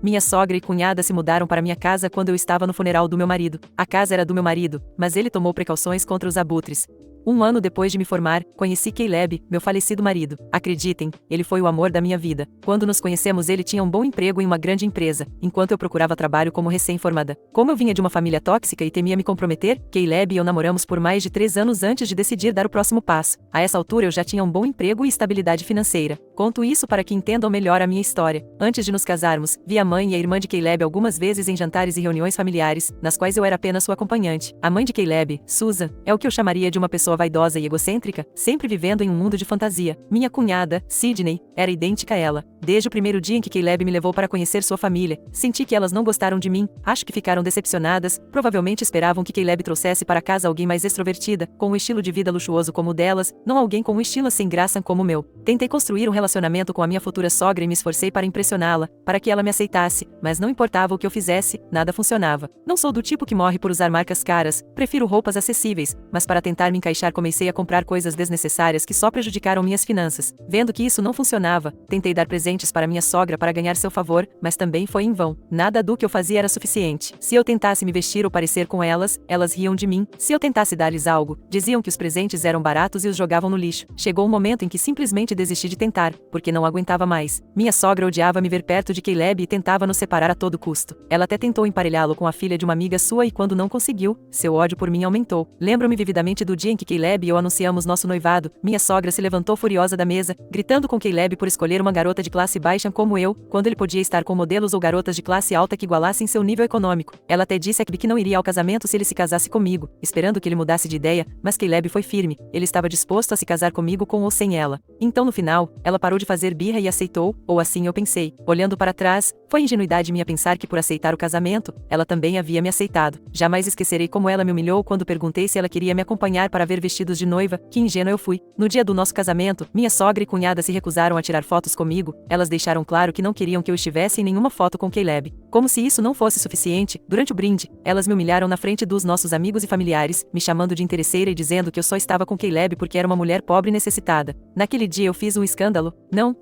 Minha sogra e cunhada se mudaram para minha casa quando eu estava no funeral do meu marido. A casa era do meu marido, mas ele tomou precauções contra os abutres. Um ano depois de me formar, conheci Caleb, meu falecido marido. Acreditem, ele foi o amor da minha vida. Quando nos conhecemos, ele tinha um bom emprego em uma grande empresa, enquanto eu procurava trabalho como recém-formada. Como eu vinha de uma família tóxica e temia me comprometer, Caleb e eu namoramos por mais de 3 anos antes de decidir dar o próximo passo. A essa altura eu já tinha um bom emprego e estabilidade financeira. Conto isso para que entendam melhor a minha história. Antes de nos casarmos, vi a mãe e a irmã de Caleb algumas vezes em jantares e reuniões familiares, nas quais eu era apenas sua acompanhante. A mãe de Caleb, Susan, é o que eu chamaria de uma pessoa vaidosa e egocêntrica, sempre vivendo em um mundo de fantasia. Minha cunhada, Sydney, era idêntica a ela. Desde o primeiro dia em que Caleb me levou para conhecer sua família, senti que elas não gostaram de mim, acho que ficaram decepcionadas, provavelmente esperavam que Caleb trouxesse para casa alguém mais extrovertida, com um estilo de vida luxuoso como o delas, não alguém com um estilo sem graça como o meu. Tentei construir um relacionamento com a minha futura sogra e me esforcei para impressioná-la, para que ela me aceitasse, mas não importava o que eu fizesse, nada funcionava. Não sou do tipo que morre por usar marcas caras, prefiro roupas acessíveis, mas para tentar me encaixar comecei a comprar coisas desnecessárias que só prejudicaram minhas finanças. Vendo que isso não funcionava, tentei dar presentes para minha sogra para ganhar seu favor, mas também foi em vão. Nada do que eu fazia era suficiente. Se eu tentasse me vestir ou parecer com elas, elas riam de mim. Se eu tentasse dar-lhes algo, diziam que os presentes eram baratos e os jogavam no lixo. Chegou um momento em que simplesmente desisti de tentar, porque não aguentava mais. Minha sogra odiava me ver perto de Caleb e tentava nos separar a todo custo. Ela até tentou emparelhá-lo com a filha de uma amiga sua e quando não conseguiu, seu ódio por mim aumentou. Lembro-me vividamente do dia em que Caleb e eu anunciamos nosso noivado. Minha sogra se levantou furiosa da mesa, gritando com Caleb por escolher uma garota de classe baixa como eu, quando ele podia estar com modelos ou garotas de classe alta que igualassem seu nível econômico. Ela até disse a Caleb que não iria ao casamento se ele se casasse comigo, esperando que ele mudasse de ideia, mas Caleb foi firme. Ele estava disposto a se casar comigo com ou sem ela. Então no final, ela parou de fazer birra e aceitou, ou assim eu pensei. Olhando para trás, foi ingenuidade minha pensar que por aceitar o casamento, ela também havia me aceitado. Jamais esquecerei como ela me humilhou quando perguntei se ela queria me acompanhar para ver vestidos de noiva, que ingênua eu fui. No dia do nosso casamento, minha sogra e cunhada se recusaram a tirar fotos comigo, elas deixaram claro que não queriam que eu estivesse em nenhuma foto com Caleb. Como se isso não fosse suficiente, durante o brinde, elas me humilharam na frente dos nossos amigos e familiares, me chamando de interesseira e dizendo que eu só estava com Caleb porque era uma mulher pobre e necessitada. Naquele dia eu fiz um escândalo.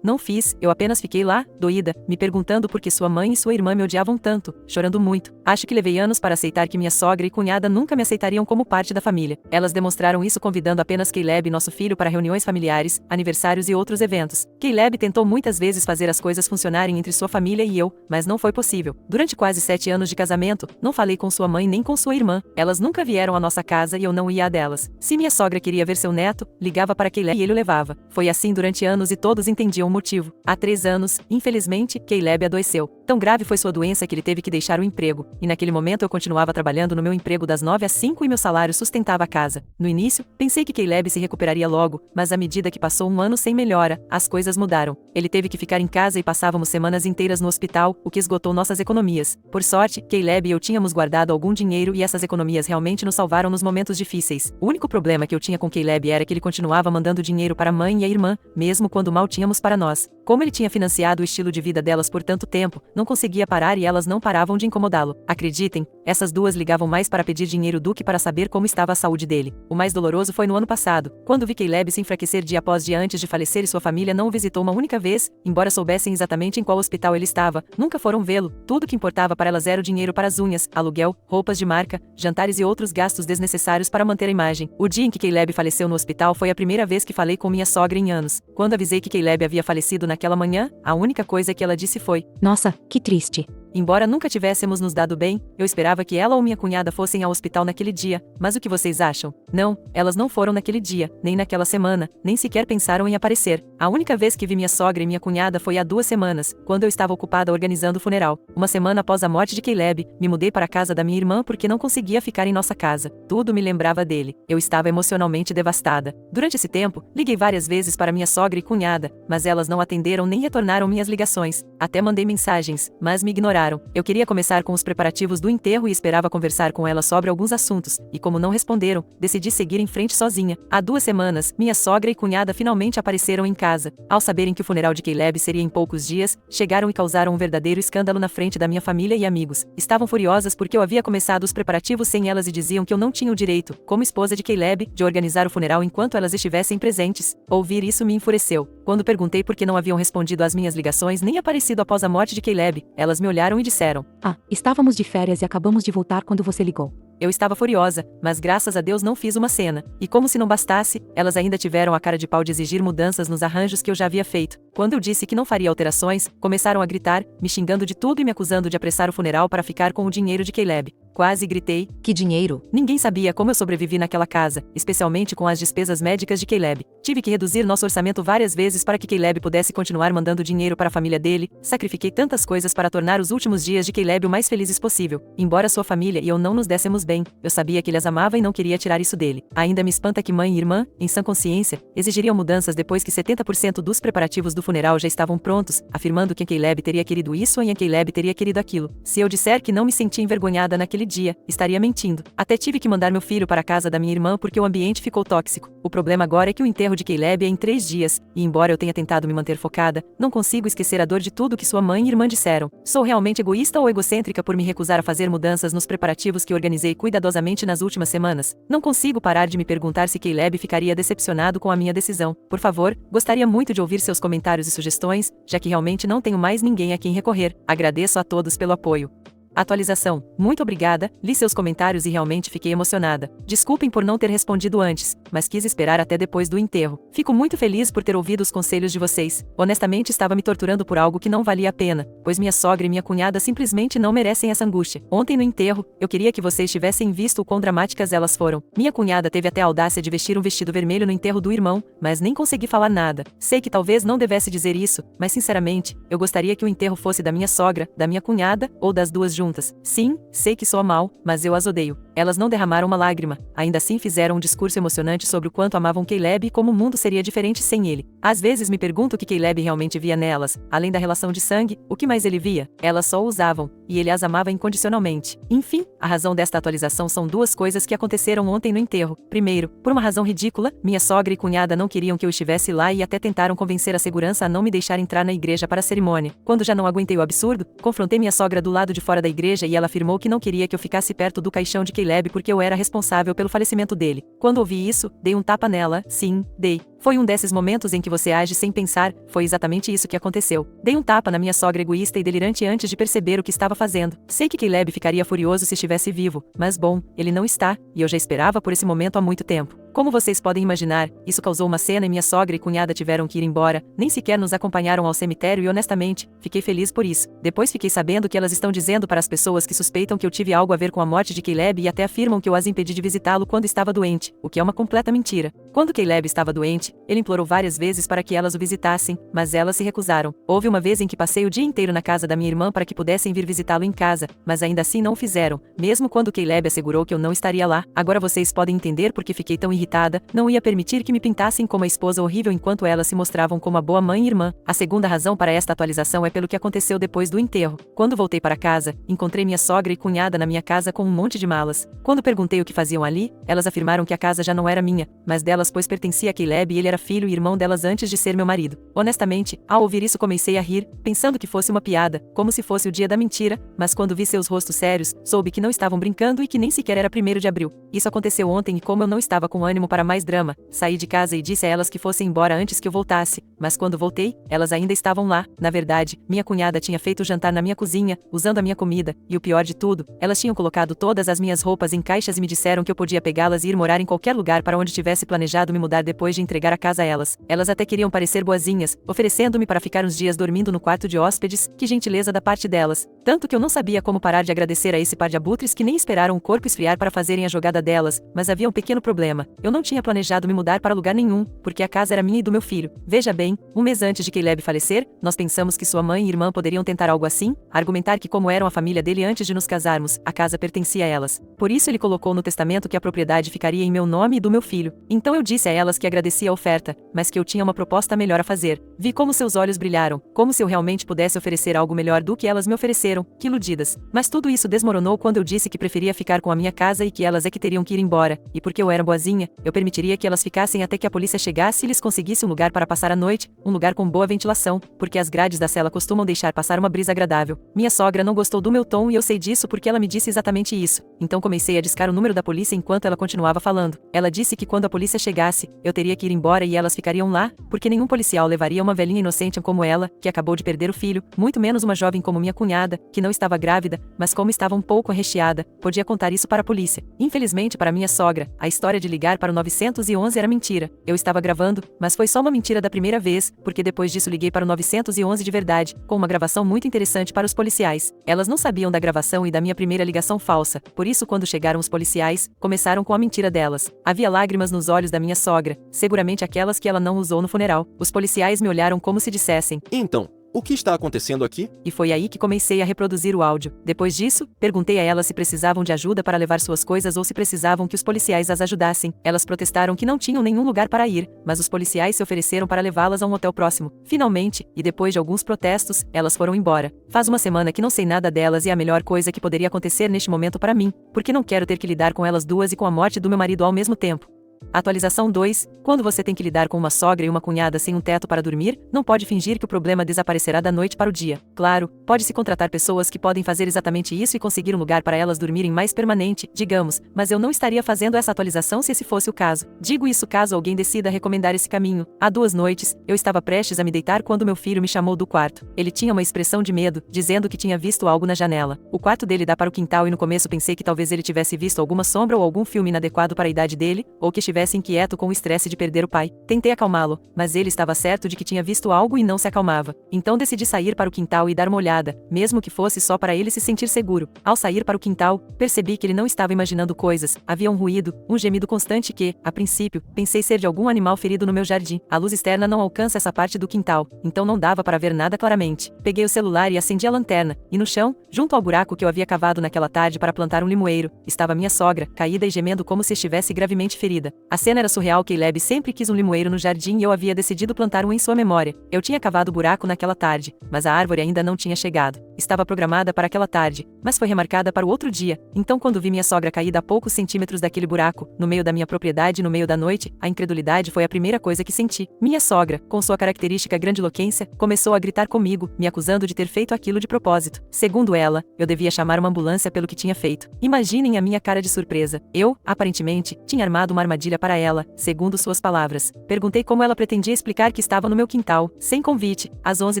Não fiz, eu apenas fiquei lá, doída, me perguntando por que sua mãe e sua irmã me odiavam tanto, chorando muito. Acho que levei anos para aceitar que minha sogra e cunhada nunca me aceitariam como parte da família. Elas demonstraram isso convidando apenas Caleb e nosso filho para reuniões familiares, aniversários e outros eventos. Caleb tentou muitas vezes fazer as coisas funcionarem entre sua família e eu, mas não foi possível. Durante quase 7 anos de casamento, não falei com sua mãe nem com sua irmã. Elas nunca vieram à nossa casa e eu não ia a delas. Se minha sogra queria ver seu neto, ligava para Caleb e ele o levava. Foi assim durante anos e todos entendiam o motivo. Há 3 anos, infelizmente, Caleb adoeceu. Tão grave foi sua doença que ele teve que deixar o emprego, e naquele momento eu continuava trabalhando no meu emprego das 9 às 5 e meu salário sustentava a casa. No início, pensei que Caleb se recuperaria logo, mas à medida que passou um ano sem melhora, as coisas mudaram. Ele teve que ficar em casa e passávamos semanas inteiras no hospital, o que esgotou nossas economias. Por sorte, Caleb e eu tínhamos guardado algum dinheiro e essas economias realmente nos salvaram nos momentos difíceis. O único problema que eu tinha com Caleb era que ele continuava mandando dinheiro para a mãe e a irmã, mesmo quando mal tínhamos para nós. Como ele tinha financiado o estilo de vida delas por tanto tempo, não conseguia parar e elas não paravam de incomodá-lo. Acreditem, essas duas ligavam mais para pedir dinheiro do que para saber como estava a saúde dele. O mais doloroso foi no ano passado, quando vi Caleb se enfraquecer dia após dia antes de falecer e sua família não o visitou uma única vez, embora soubessem exatamente em qual hospital ele estava, nunca foram vê-lo. Tudo que importava para elas era o dinheiro para as unhas, aluguel, roupas de marca, jantares e outros gastos desnecessários para manter a imagem. O dia em que Caleb faleceu no hospital foi a primeira vez que falei com minha sogra em anos. Quando avisei que Caleb havia falecido naquela manhã, a única coisa que ela disse foi: "Nossa, que triste." Embora nunca tivéssemos nos dado bem, eu esperava que ela ou minha cunhada fossem ao hospital naquele dia, mas o que vocês acham? Não, elas não foram naquele dia, nem naquela semana, nem sequer pensaram em aparecer. A única vez que vi minha sogra e minha cunhada foi há 2 semanas, quando eu estava ocupada organizando o funeral. Uma semana após a morte de Caleb, me mudei para a casa da minha irmã porque não conseguia ficar em nossa casa. Tudo me lembrava dele. Eu estava emocionalmente devastada. Durante esse tempo, liguei várias vezes para minha sogra e cunhada, mas elas não atenderam nem retornaram minhas ligações. Até mandei mensagens, mas me ignoraram. mudaram. Eu queria começar com os preparativos do enterro e esperava conversar com elas sobre alguns assuntos, e como não responderam, decidi seguir em frente sozinha. Há 2 semanas, minha sogra e cunhada finalmente apareceram em casa. Ao saberem que o funeral de Caleb seria em poucos dias, chegaram e causaram um verdadeiro escândalo na frente da minha família e amigos. Estavam furiosas porque eu havia começado os preparativos sem elas e diziam que eu não tinha o direito, como esposa de Caleb, de organizar o funeral enquanto elas estivessem presentes. Ouvir isso me enfureceu. Quando perguntei por que não haviam respondido às minhas ligações nem aparecido após a morte de Caleb, elas me olharam e disseram: "Ah, estávamos de férias e acabamos de voltar quando você ligou." Eu estava furiosa, mas graças a Deus não fiz uma cena. E como se não bastasse, elas ainda tiveram a cara de pau de exigir mudanças nos arranjos que eu já havia feito. Quando eu disse que não faria alterações, começaram a gritar, me xingando de tudo e me acusando de apressar o funeral para ficar com o dinheiro de Caleb. Quase gritei: "Que dinheiro?" Ninguém sabia como eu sobrevivi naquela casa, especialmente com as despesas médicas de Caleb. Tive que reduzir nosso orçamento várias vezes para que Caleb pudesse continuar mandando dinheiro para a família dele. Sacrifiquei tantas coisas para tornar os últimos dias de Caleb o mais felizes possível. Embora sua família e eu não nos dessemos bem, eu sabia que ele as amava e não queria tirar isso dele. Ainda me espanta que mãe e irmã, em sã consciência, exigiriam mudanças depois que 70% dos preparativos do funeral já estavam prontos, afirmando que Caleb teria querido isso e Caleb teria querido aquilo. Se eu disser que não me senti envergonhada naquele dia, estaria mentindo. Até tive que mandar meu filho para a casa da minha irmã porque o ambiente ficou tóxico. O problema agora é que o enterro de Caleb é em 3 dias, e embora eu tenha tentado me manter focada, não consigo esquecer a dor de tudo que sua mãe e irmã disseram. Sou realmente egoísta ou egocêntrica por me recusar a fazer mudanças nos preparativos que organizei cuidadosamente nas últimas semanas? Não consigo parar de me perguntar se Caleb ficaria decepcionado com a minha decisão. Por favor, gostaria muito de ouvir seus comentários e sugestões, já que realmente não tenho mais ninguém a quem recorrer. Agradeço a todos pelo apoio. Atualização. Muito obrigada, li seus comentários e realmente fiquei emocionada. Desculpem por não ter respondido antes, mas quis esperar até depois do enterro. Fico muito feliz por ter ouvido os conselhos de vocês. Honestamente estava me torturando por algo que não valia a pena, pois minha sogra e minha cunhada simplesmente não merecem essa angústia. Ontem no enterro, eu queria que vocês tivessem visto o quão dramáticas elas foram. Minha cunhada teve até a audácia de vestir um vestido vermelho no enterro do irmão, mas nem consegui falar nada. Sei que talvez não devesse dizer isso, mas sinceramente, eu gostaria que o enterro fosse da minha sogra, da minha cunhada, ou das duas juntas. Sim, sei que soa mal, mas eu as odeio. Elas não derramaram uma lágrima, ainda assim fizeram um discurso emocionante sobre o quanto amavam Caleb e como o mundo seria diferente sem ele. Às vezes me pergunto o que Caleb realmente via nelas, além da relação de sangue, o que mais ele via? Elas só o usavam, e ele as amava incondicionalmente. Enfim, a razão desta atualização são 2 coisas que aconteceram ontem no enterro. Primeiro, por uma razão ridícula, minha sogra e cunhada não queriam que eu estivesse lá e até tentaram convencer a segurança a não me deixar entrar na igreja para a cerimônia. Quando já não aguentei o absurdo, confrontei minha sogra do lado de fora da igreja e ela afirmou que não queria que eu ficasse perto do caixão de Caleb porque eu era responsável pelo falecimento dele. Quando ouvi isso, dei um tapa nela. Sim, dei. Foi um desses momentos em que você age sem pensar, foi exatamente isso que aconteceu. Dei um tapa na minha sogra egoísta e delirante antes de perceber o que estava fazendo. Sei que Caleb ficaria furioso se estivesse vivo, mas bom, ele não está, e eu já esperava por esse momento há muito tempo. Como vocês podem imaginar, isso causou uma cena e minha sogra e cunhada tiveram que ir embora, nem sequer nos acompanharam ao cemitério e honestamente, fiquei feliz por isso. Depois fiquei sabendo que elas estão dizendo para as pessoas que suspeitam que eu tive algo a ver com a morte de Caleb e até afirmam que eu as impedi de visitá-lo quando estava doente, o que é uma completa mentira. Quando Caleb estava doente, ele implorou várias vezes para que elas o visitassem, mas elas se recusaram. Houve uma vez em que passei o dia inteiro na casa da minha irmã para que pudessem vir visitá-lo em casa, mas ainda assim não o fizeram, mesmo quando Caleb assegurou que eu não estaria lá. Agora vocês podem entender por que fiquei tão irritada, não ia permitir que me pintassem como a esposa horrível enquanto elas se mostravam como a boa mãe e irmã. A segunda razão para esta atualização é pelo que aconteceu depois do enterro. Quando voltei para casa, encontrei minha sogra e cunhada na minha casa com um monte de malas. Quando perguntei o que faziam ali, elas afirmaram que a casa já não era minha, mas delas pois pertencia a Caleb e ele era filho e irmão delas antes de ser meu marido. Honestamente, ao ouvir isso comecei a rir, pensando que fosse uma piada, como se fosse o dia da mentira, mas quando vi seus rostos sérios, soube que não estavam brincando e que nem sequer era 1º de abril. Isso aconteceu ontem e como eu não estava com ânimo para mais drama, saí de casa e disse a elas que fossem embora antes que eu voltasse, mas quando voltei, elas ainda estavam lá. Na verdade, minha cunhada tinha feito o jantar na minha cozinha, usando a minha comida, e o pior de tudo, elas tinham colocado todas as minhas roupas em caixas e me disseram que eu podia pegá-las e ir morar em qualquer lugar para onde tivesse planejado me mudar depois de entregar a casa a elas. Elas até queriam parecer boazinhas, oferecendo-me para ficar uns dias dormindo no quarto de hóspedes, que gentileza da parte delas. Tanto que eu não sabia como parar de agradecer a esse par de abutres que nem esperaram o corpo esfriar para fazerem a jogada delas, mas havia um pequeno problema. Eu não tinha planejado me mudar para lugar nenhum, porque a casa era minha e do meu filho. Veja bem, um mês antes de Caleb falecer, nós pensamos que sua mãe e irmã poderiam tentar algo assim, argumentar que como eram a família dele antes de nos casarmos, a casa pertencia a elas. Por isso ele colocou no testamento que a propriedade ficaria em meu nome e do meu filho. Então eu disse a elas que agradecia oferta, mas que eu tinha uma proposta melhor a fazer. Vi como seus olhos brilharam, como se eu realmente pudesse oferecer algo melhor do que elas me ofereceram, que iludidas. Mas tudo isso desmoronou quando eu disse que preferia ficar com a minha casa e que elas é que teriam que ir embora, e porque eu era boazinha, eu permitiria que elas ficassem até que a polícia chegasse e lhes conseguisse um lugar para passar a noite, um lugar com boa ventilação, porque as grades da cela costumam deixar passar uma brisa agradável. Minha sogra não gostou do meu tom e eu sei disso porque ela me disse exatamente isso. Então comecei a discar o número da polícia enquanto ela continuava falando. Ela disse que quando a polícia chegasse, eu teria que ir embora e elas ficariam lá, porque nenhum policial levaria uma velhinha inocente como ela, que acabou de perder o filho, muito menos uma jovem como minha cunhada, que não estava grávida, mas como estava um pouco arrechiada, podia contar isso para a polícia. Infelizmente para minha sogra, a história de ligar para o 911 era mentira. Eu estava gravando, mas foi só uma mentira da primeira vez, porque depois disso liguei para o 911 de verdade, com uma gravação muito interessante para os policiais. Elas não sabiam da gravação e da minha primeira ligação falsa, por isso quando chegaram os policiais, começaram com a mentira delas. Havia lágrimas nos olhos da minha sogra, seguramente aquelas que ela não usou no funeral. Os policiais me olharam como se dissessem: Então, o que está acontecendo aqui? E foi aí que comecei a reproduzir o áudio. Depois disso, perguntei a elas se precisavam de ajuda para levar suas coisas ou se precisavam que os policiais as ajudassem. Elas protestaram que não tinham nenhum lugar para ir, mas os policiais se ofereceram para levá-las a um hotel próximo. Finalmente, e depois de alguns protestos, elas foram embora. Faz uma semana que não sei nada delas e a melhor coisa que poderia acontecer neste momento para mim, porque não quero ter que lidar com elas duas e com a morte do meu marido ao mesmo tempo. Atualização 2. Quando você tem que lidar com uma sogra e uma cunhada sem um teto para dormir, não pode fingir que o problema desaparecerá da noite para o dia. Claro, pode-se contratar pessoas que podem fazer exatamente isso e conseguir um lugar para elas dormirem mais permanente, digamos, mas eu não estaria fazendo essa atualização se esse fosse o caso. Digo isso caso alguém decida recomendar esse caminho. Há 2 noites, eu estava prestes a me deitar quando meu filho me chamou do quarto. Ele tinha uma expressão de medo, dizendo que tinha visto algo na janela. O quarto dele dá para o quintal e no começo pensei que talvez ele tivesse visto alguma sombra ou algum filme inadequado para a idade dele, ou que estivesse inquieto com o estresse de perder o pai. Tentei acalmá-lo, mas ele estava certo de que tinha visto algo e não se acalmava. Então decidi sair para o quintal e dar uma olhada, mesmo que fosse só para ele se sentir seguro. Ao sair para o quintal, percebi que ele não estava imaginando coisas. Havia um ruído, um gemido constante que, a princípio, pensei ser de algum animal ferido no meu jardim. A luz externa não alcança essa parte do quintal, então não dava para ver nada claramente. Peguei o celular e acendi a lanterna, e no chão, junto ao buraco que eu havia cavado naquela tarde para plantar um limoeiro, estava minha sogra, caída e gemendo como se estivesse gravemente ferida. A cena era surreal. Caleb sempre quis um limoeiro no jardim e eu havia decidido plantar um em sua memória. Eu tinha cavado o buraco naquela tarde, mas a árvore ainda não tinha chegado. Estava programada para aquela tarde, mas foi remarcada para o outro dia. Então quando vi minha sogra caída a poucos centímetros daquele buraco, no meio da minha propriedade no meio da noite, a incredulidade foi a primeira coisa que senti. Minha sogra, com sua característica grandiloquência, começou a gritar comigo, me acusando de ter feito aquilo de propósito. Segundo ela, eu devia chamar uma ambulância pelo que tinha feito. Imaginem a minha cara de surpresa. Eu, aparentemente, tinha armado uma armadilha para ela, segundo suas palavras. Perguntei como ela pretendia explicar que estava no meu quintal, sem convite, às 11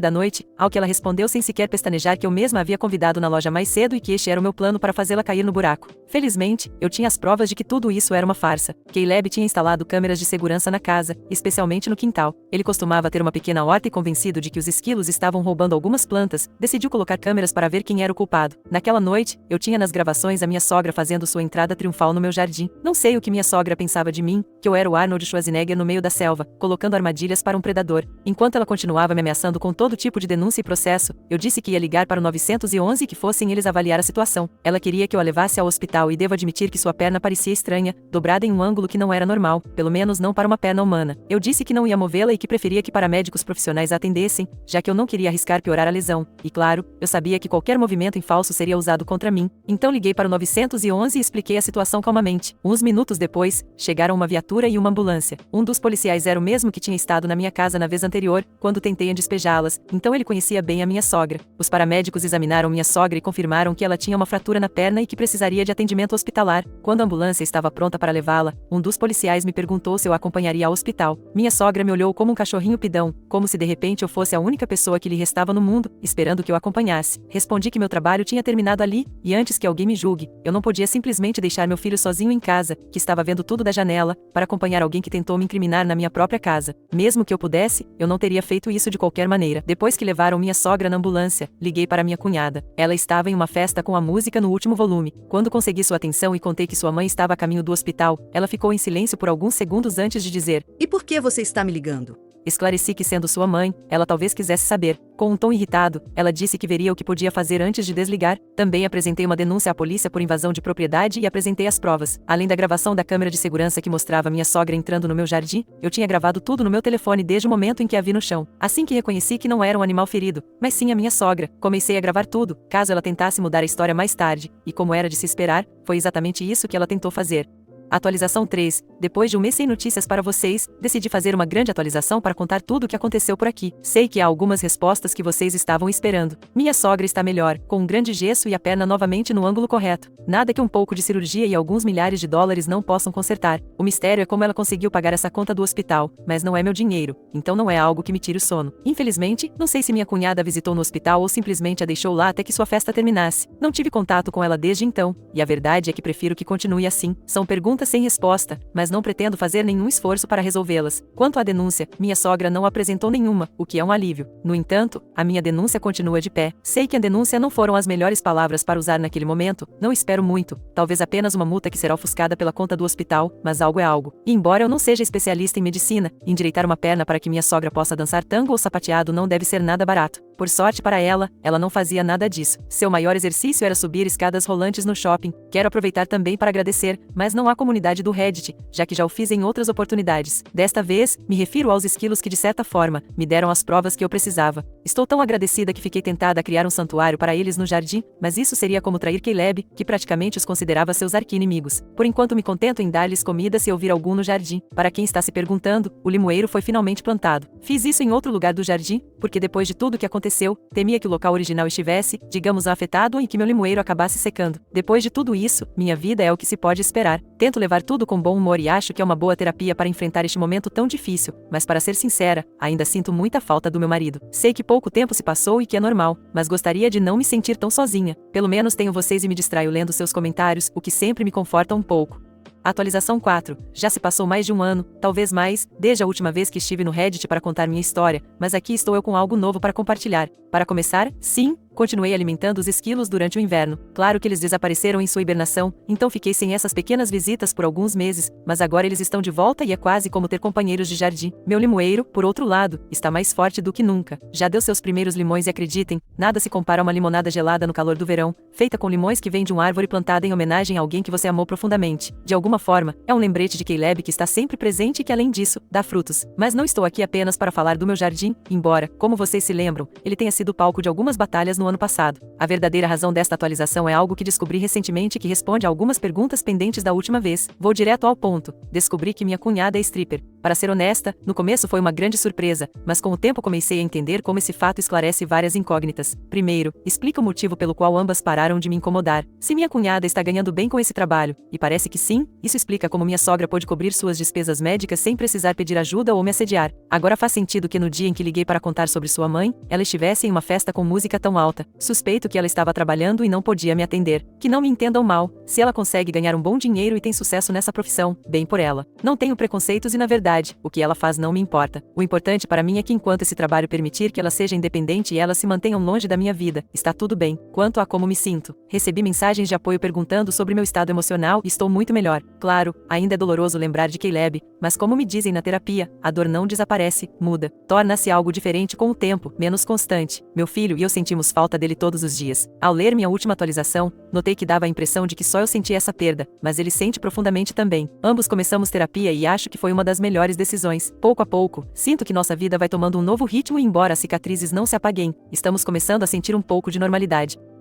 da noite, ao que ela respondeu sem sequer pestanejar que eu mesma havia convidado na loja mais cedo e que este era o meu plano para fazê-la cair no buraco. Felizmente, eu tinha as provas de que tudo isso era uma farsa. Caleb tinha instalado câmeras de segurança na casa, especialmente no quintal. Ele costumava ter uma pequena horta e convencido de que os esquilos estavam roubando algumas plantas, decidiu colocar câmeras para ver quem era o culpado. Naquela noite, eu tinha nas gravações a minha sogra fazendo sua entrada triunfal no meu jardim. Não sei o que minha sogra pensava de mim, que eu era o Arnold Schwarzenegger no meio da selva, colocando armadilhas para um predador. Enquanto ela continuava me ameaçando com todo tipo de denúncia e processo, eu disse que ia ligar para o 911 e que fossem eles avaliar a situação. Ela queria que eu a levasse ao hospital e devo admitir que sua perna parecia estranha, dobrada em um ângulo que não era normal, pelo menos não para uma perna humana. Eu disse que não ia movê-la e que preferia que paramédicos profissionais a atendessem, já que eu não queria arriscar piorar a lesão. E claro, eu sabia que qualquer movimento em falso seria usado contra mim. Então liguei para o 911 e expliquei a situação calmamente. Uns minutos depois, chegaram uma viatura e uma ambulância. Um dos policiais era o mesmo que tinha estado na minha casa na vez anterior, quando tentei despejá-las, então ele conhecia bem a minha sogra. Os paramédicos examinaram minha sogra e confirmaram que ela tinha uma fratura na perna e que precisaria de atendimento hospitalar. Quando a ambulância estava pronta para levá-la, um dos policiais me perguntou se eu a acompanharia ao hospital. Minha sogra me olhou como um cachorrinho pidão, como se de repente eu fosse a única pessoa que lhe restava no mundo, esperando que eu acompanhasse. Respondi que meu trabalho tinha terminado ali, e antes que alguém me julgue, eu não podia simplesmente deixar meu filho sozinho em casa, que estava vendo tudo da janela, para acompanhar alguém que tentou me incriminar na minha própria casa. Mesmo que eu pudesse, eu não teria feito isso de qualquer maneira. Depois que levaram minha sogra na ambulância, liguei para minha cunhada. Ela estava em uma festa com a música no último volume. Quando consegui sua atenção e contei que sua mãe estava a caminho do hospital, ela ficou em silêncio por alguns segundos antes de dizer: E por que você está me ligando? Esclareci que, sendo sua mãe, ela talvez quisesse saber. Com um tom irritado, ela disse que veria o que podia fazer antes de desligar. Também apresentei uma denúncia à polícia por invasão de propriedade e apresentei as provas. Além da gravação da câmera de segurança que mostrava minha sogra entrando no meu jardim, eu tinha gravado tudo no meu telefone desde o momento em que a vi no chão. Assim que reconheci que não era um animal ferido, mas sim a minha sogra, comecei a gravar tudo, caso ela tentasse mudar a história mais tarde, e como era de se esperar, foi exatamente isso que ela tentou fazer. Atualização 3. Depois de um mês sem notícias para vocês, decidi fazer uma grande atualização para contar tudo o que aconteceu por aqui. Sei que há algumas respostas que vocês estavam esperando. Minha sogra está melhor, com um grande gesso e a perna novamente no ângulo correto. Nada que um pouco de cirurgia e alguns milhares de dólares não possam consertar. O mistério é como ela conseguiu pagar essa conta do hospital, mas não é meu dinheiro, então não é algo que me tire o sono. Infelizmente, não sei se minha cunhada a visitou no hospital ou simplesmente a deixou lá até que sua festa terminasse. Não tive contato com ela desde então, e a verdade é que prefiro que continue assim. São perguntas sem resposta, mas não pretendo fazer nenhum esforço para resolvê-las. Quanto à denúncia, minha sogra não apresentou nenhuma, o que é um alívio. No entanto, a minha denúncia continua de pé. Sei que a denúncia não foram as melhores palavras para usar naquele momento, não espero muito, talvez apenas uma multa que será ofuscada pela conta do hospital, mas algo é algo. E embora eu não seja especialista em medicina, endireitar uma perna para que minha sogra possa dançar tango ou sapateado não deve ser nada barato. Por sorte para ela, ela não fazia nada disso. Seu maior exercício era subir escadas rolantes no shopping. Quero aproveitar também para agradecer, mas não há comunidade do Reddit, já que já o fiz em outras oportunidades. Desta vez, me refiro aos esquilos que de certa forma, me deram as provas que eu precisava. Estou tão agradecida que fiquei tentada a criar um santuário para eles no jardim, mas isso seria como trair Caleb, que praticamente os considerava seus arqui-inimigos. Por enquanto me contento em dar-lhes comida se eu vir algum no jardim. Para quem está se perguntando, o limoeiro foi finalmente plantado. Fiz isso em outro lugar do jardim, porque depois de tudo que aconteceu, temia que o local original estivesse, digamos, afetado e que meu limoeiro acabasse secando. Depois de tudo isso, minha vida é o que se pode esperar. Tento levar tudo com bom humor e acho que é uma boa terapia para enfrentar este momento tão difícil, mas para ser sincera, ainda sinto muita falta do meu marido. Sei que pouco tempo se passou e que é normal, mas gostaria de não me sentir tão sozinha. Pelo menos tenho vocês e me distraio lendo seus comentários, o que sempre me conforta um pouco. Atualização 4. Já se passou mais de um ano, talvez mais, desde a última vez que estive no Reddit para contar minha história, mas aqui estou eu com algo novo para compartilhar. Para começar, sim, continuei alimentando os esquilos durante o inverno. Claro que eles desapareceram em sua hibernação, então fiquei sem essas pequenas visitas por alguns meses, mas agora eles estão de volta e é quase como ter companheiros de jardim. Meu limoeiro, por outro lado, está mais forte do que nunca. Já deu seus primeiros limões e acreditem, nada se compara a uma limonada gelada no calor do verão, feita com limões que vêm de uma árvore plantada em homenagem a alguém que você amou profundamente. De alguma forma, é um lembrete de Caleb que está sempre presente e que além disso, dá frutos. Mas não estou aqui apenas para falar do meu jardim, embora, como vocês se lembram, ele tenha sido palco de algumas batalhas no ano passado. A verdadeira razão desta atualização é algo que descobri recentemente que responde a algumas perguntas pendentes da última vez. Vou direto ao ponto. Descobri que minha cunhada é stripper. Para ser honesta, no começo foi uma grande surpresa, mas com o tempo comecei a entender como esse fato esclarece várias incógnitas. Primeiro, explica o motivo pelo qual ambas pararam de me incomodar. Se minha cunhada está ganhando bem com esse trabalho, e parece que sim, isso explica como minha sogra pôde cobrir suas despesas médicas sem precisar pedir ajuda ou me assediar. Agora faz sentido que no dia em que liguei para contar sobre sua mãe, ela estivesse em uma festa com música tão alta. Suspeito que ela estava trabalhando e não podia me atender. Que não me entendam mal, se ela consegue ganhar um bom dinheiro e tem sucesso nessa profissão, bem por ela. Não tenho preconceitos e na verdade, o que ela faz não me importa. O importante para mim é que enquanto esse trabalho permitir que ela seja independente e elas se mantenham longe da minha vida, está tudo bem. Quanto a como me sinto, recebi mensagens de apoio perguntando sobre meu estado emocional e estou muito melhor. Claro, ainda é doloroso lembrar de Caleb, mas como me dizem na terapia, a dor não desaparece, muda. Torna-se algo diferente com o tempo, menos constante. Meu filho e eu sentimos falta dele todos os dias. Ao ler minha última atualização, notei que dava a impressão de que só eu sentia essa perda, mas ele sente profundamente também. Ambos começamos terapia e acho que foi uma das melhores decisões. Pouco a pouco, sinto que nossa vida vai tomando um novo ritmo e embora as cicatrizes não se apaguem, estamos começando a sentir um pouco de normalidade.